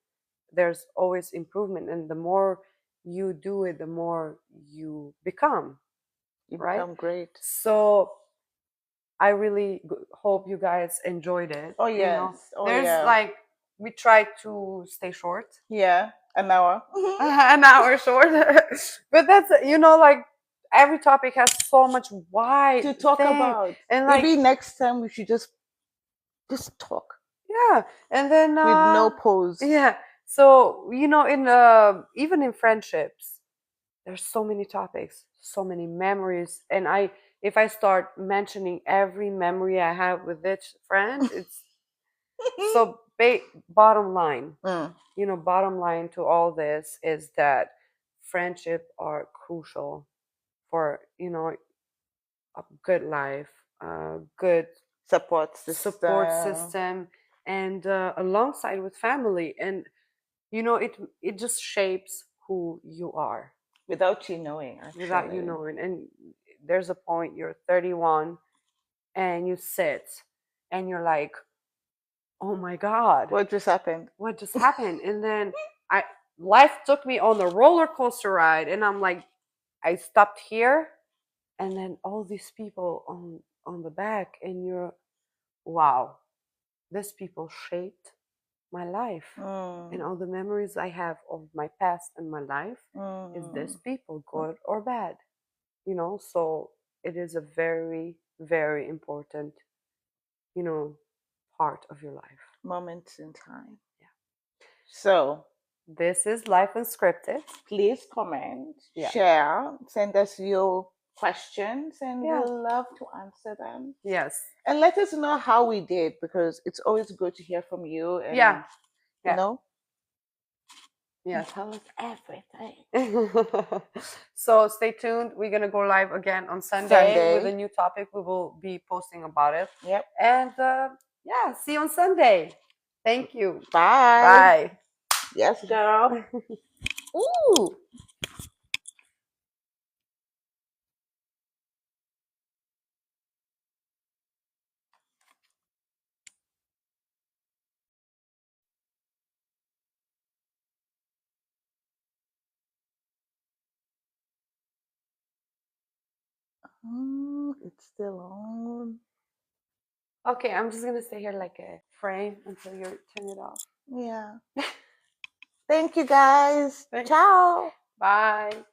there's always improvement, and the more you do it, the more you become,
You
right?
become great.
So I really hope you guys enjoyed it.
Oh, yes. Oh,
There's
yeah.
like, we try to stay short,
Yeah. An hour.
an hour short, but that's, like, every topic has so much wide
To talk
thing,
about.
and like,
Maybe next time we should just talk
yeah, and then
with no pose.
yeah. So in even in friendships, there's so many topics, so many memories, and if I start mentioning every memory I have with each friend, it's so bottom line.
Mm.
Bottom line to all this is that friendship are crucial for a good life, a good
Support
support
system.
system, and alongside with family. And it just shapes who you are
Without you knowing,
without you
actually.
knowing. And there's a point, you're 31 and you sit and you're like, oh my God,
What just happened?
what just happened? And then I life took me on the roller coaster ride, and I'm like, I stopped here, and then all these people on the back, and you're, wow, these people shaped my life. And
Mm.
all the memories I have of my past and my life is
Mm.
this people, good or bad. So it is a very, very important, you know, part of your life.
Moments in time.
Yeah.
So,
This is Life Unscripted.
Please comment,
Yeah.
share, send us your questions, and
Yeah.
we'll love to answer them.
Yes.
And let us know how we did, because it's always good to hear from you and
Yeah.
you
Yeah.
know,
Yes.
tell us everything.
So stay tuned. We're gonna go live again on Sunday with a new topic. We will be posting about it.
Yep.
And yeah, see you on Sunday. Thank you.
Bye.
Bye.
Yes, girl. Ooh. It's still on.
Okay, I'm just gonna stay here like a frame until you turn it off.
Yeah. Thank you, guys.
Thanks.
Ciao.
Bye.